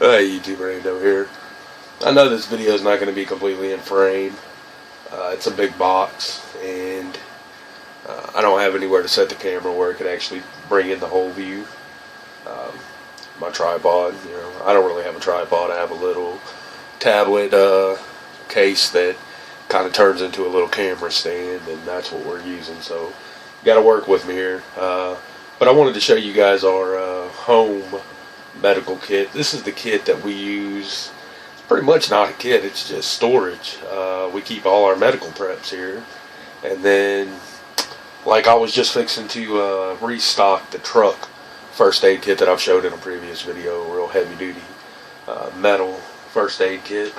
Hey YouTube, Rando here. I know this video is not going to be completely in frame. It's a big box, and I don't have anywhere to set the camera where it could actually bring in the whole view. My tripod, I don't really have a tripod. I have a little tablet case that kind of turns into a little camera stand, and that's what we're using. So you got to work with me here. But I wanted to show you guys our home medical kit. This is the kit that we use. It's pretty much not a kit, it's just storage. We keep all our medical preps here, and then like I was just fixing to restock the truck first aid kit that I've showed in a previous video, real heavy duty metal first aid kit.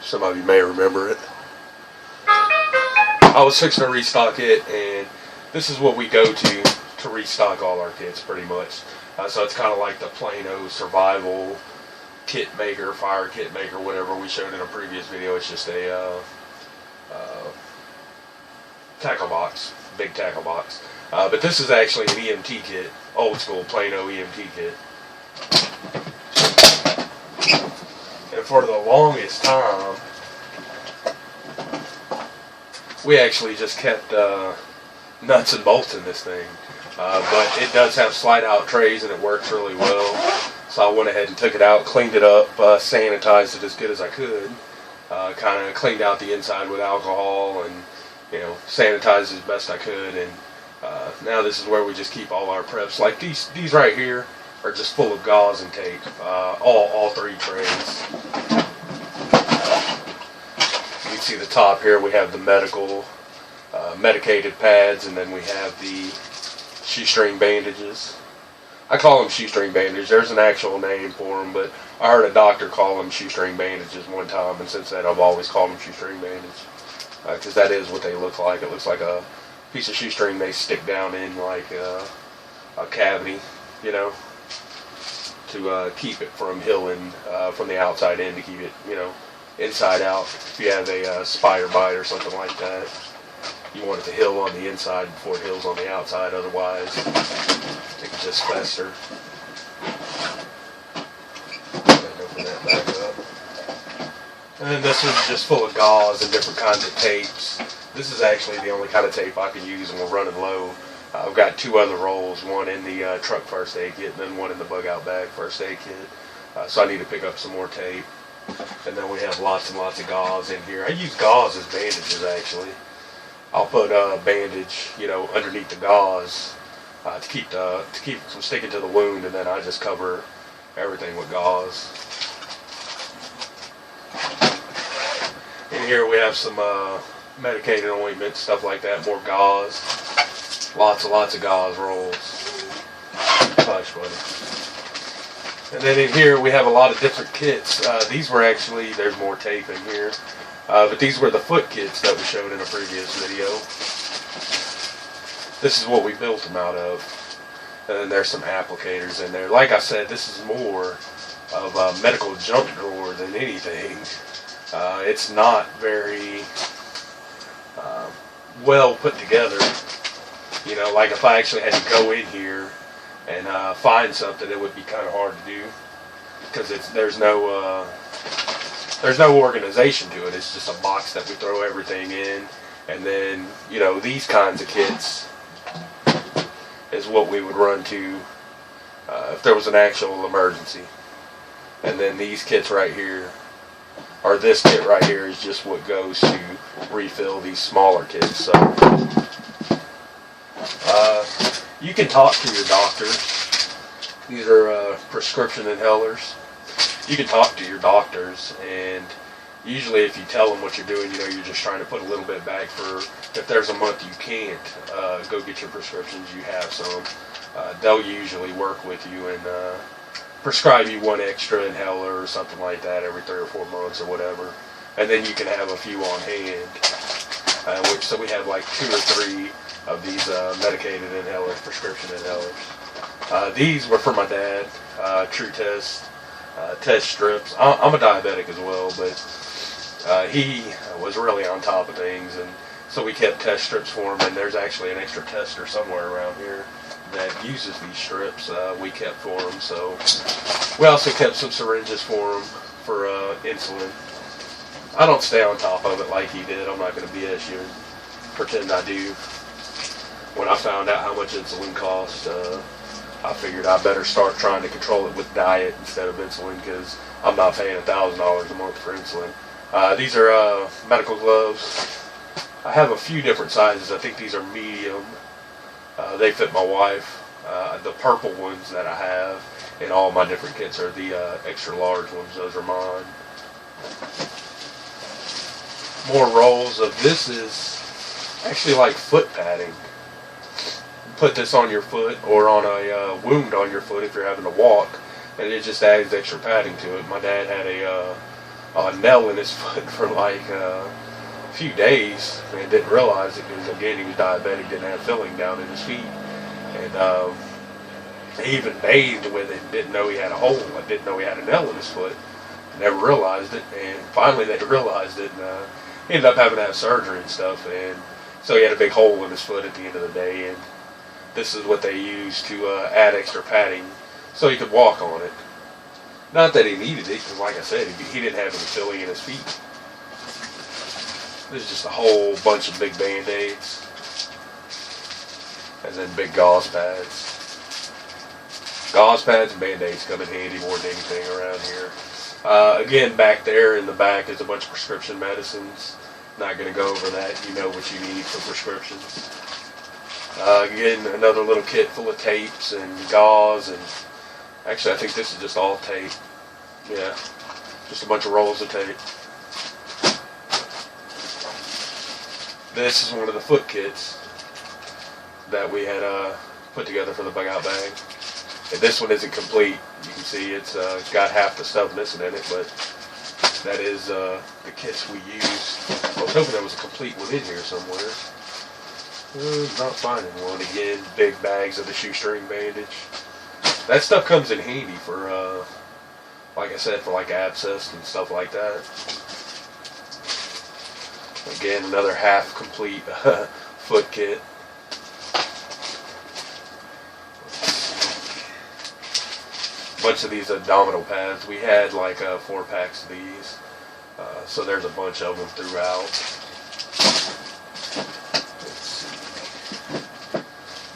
Some of you may remember it. I was fixing to restock it, and this is what we go to restock all our kits, pretty much. So it's kind of like the Plano survival kit maker, fire kit maker, whatever we showed in a previous video. It's just a tackle box, big tackle box. But this is actually an EMT kit, old school Plano EMT kit. And for the longest time, we actually just kept nuts and bolts in this thing. But it does have slide out trays, and it works really well. So I went ahead and took it out, cleaned it up, sanitized it as good as I could. Kind of cleaned out the inside with alcohol and, sanitized as best I could. And now this is where we just keep all our preps. Like these right here are just full of gauze and tape. All three trays. You can see the top here. We have the medicated pads, and then we have the shoestring bandages. I call them shoestring bandages. There's an actual name for them, but I heard a doctor call them shoestring bandages one time, and since then I've always called them shoestring bandages, because that is what they look like. It looks like a piece of shoestring they stick down in like a cavity, to keep it from healing from the outside in, to keep it, inside out. If you have a spider bite or something like that, you want it to heal on the inside before it heals on the outside, otherwise it can just fester. Open that back up. And then this is just full of gauze and different kinds of tapes. This is actually the only kind of tape I can use, and we're running low. I've got two other rolls, one in the truck first aid kit, and then one in the bug out bag first aid kit. So I need to pick up some more tape. And then we have lots and lots of gauze in here. I use gauze as bandages, actually. I'll put a bandage, underneath the gauze to keep it from sticking to the wound, and then I just cover everything with gauze. In here we have some medicated ointment, stuff like that, more gauze. Lots and lots of gauze rolls. Hush, buddy. And then in here we have a lot of different kits. These were actually, there's more tape in here. But these were the foot kits that we showed in a previous video. This is what we built them out of. And then there's some applicators in there. Like I said, this is more of a medical junk drawer than anything. It's not very well put together. Like if I actually had to go in here and find something, it would be kind of hard to do, because there's no organization to it. It's just a box that we throw everything in, and then these kinds of kits is what we would run to if there was an actual emergency. And then these kits right here, or this kit right here, is just what goes to refill these smaller kits. So you can talk to your doctor. These are prescription inhalers. You can talk to your doctors, and usually if you tell them what you're doing, you're just trying to put a little bit back for if there's a month you can't go get your prescriptions, you have some. They'll usually work with you and prescribe you one extra inhaler or something like that every 3 or 4 months or whatever. And then you can have a few on hand. So we have like 2 or 3 of these medicated inhalers, prescription inhalers. These were for my dad, True Test. Test strips. I'm a diabetic as well, but he was really on top of things, and so we kept test strips for him, and there's actually an extra tester somewhere around here. that uses these strips, we kept for him. So we also kept some syringes for him for insulin. I don't stay on top of it like he did. I'm not going to BS you and pretend I do. When I found out how much insulin cost, I figured I better start trying to control it with diet instead of insulin, because I'm not paying $1,000 a month for insulin. These are medical gloves. I have a few different sizes. I think these are medium. They fit my wife. The purple ones that I have in all my different kits are the extra large ones. Those are mine. More rolls of this is actually like foot padding. Put this on your foot or on a wound on your foot if you're having to walk, and it just adds extra padding to it. My dad had a nail in his foot for like a few days and didn't realize it, because again, he was diabetic, didn't have filling down in his feet, and he even bathed with it and didn't know he had a hole. I didn't know he had a nail in his foot. Never realized it, and finally they realized it, and he ended up having to have surgery and stuff, and so he had a big hole in his foot at the end of the day, and this is what they used to add extra padding so he could walk on it. Not that he needed it, because like I said, he didn't have any filling in his feet. This is just a whole bunch of big Band-Aids, and then big gauze pads. Gauze pads and Band-Aids come in handy more than anything around here. Again, back there in the back is a bunch of prescription medicines. Not going to go over that. You know what you need for prescriptions. Again, another little kit full of tapes and gauze, and actually I think this is just all tape. Yeah, just a bunch of rolls of tape. This is one of the foot kits that we had put together for the bug out bag. And this one isn't complete. You can see it's got half the stuff missing in it, but that is the kits we used. I was hoping there was a complete one in here somewhere. Not finding one. Again, big bags of the shoestring bandage. That stuff comes in handy for, like I said, for like abscess and stuff like that. Again, another half complete foot kit. Bunch of these abdominal pads. We had like 4 packs of these. So there's a bunch of them throughout.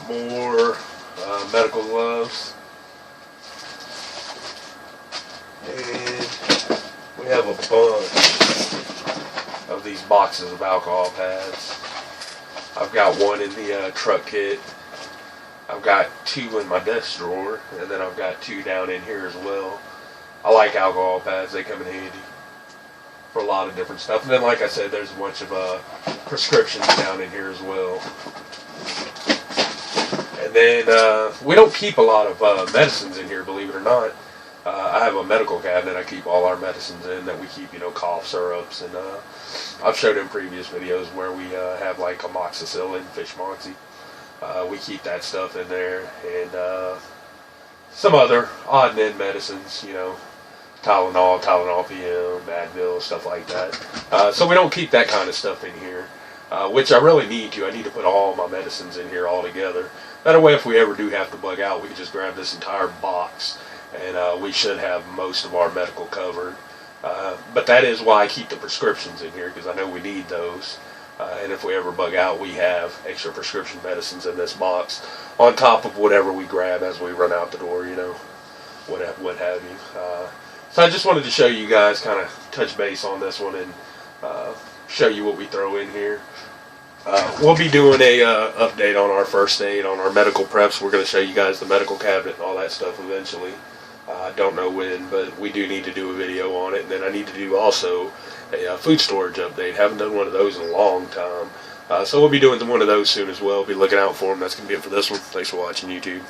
More medical gloves, and we have a bunch of these boxes of alcohol pads. I've got one in the truck kit. I've got 2 in my desk drawer, and then I've got 2 down in here as well. I like alcohol pads. They come in handy for a lot of different stuff. And then, like I said, there's a bunch of prescriptions down in here as well. And then we don't keep a lot of medicines in here, believe it or not. I have a medical cabinet I keep all our medicines in that we keep, you know, cough syrups, and I've showed in previous videos where we have like amoxicillin, fish moxie. We keep that stuff in there, and some other odd and end medicines, you know, Tylenol, Tylenol PM, Advil, stuff like that. So we don't keep that kind of stuff in here, which I really need to. I need to put all my medicines in here all together. That way, if we ever do have to bug out, we can just grab this entire box, and we should have most of our medical covered. But that is why I keep the prescriptions in here, because I know we need those. And if we ever bug out, we have extra prescription medicines in this box, on top of whatever we grab as we run out the door, you know, what have you. So I just wanted to show you guys, kind of touch base on this one, and show you what we throw in here. We'll be doing a update on our first aid, on our medical preps. We're going to show you guys the medical cabinet and all that stuff eventually. I don't know when, but we do need to do a video on it. And then I need to do also a food storage update. Haven't done one of those in a long time. So we'll be doing one of those soon as well. Be looking out for them. That's going to be it for this one. Thanks for watching, YouTube.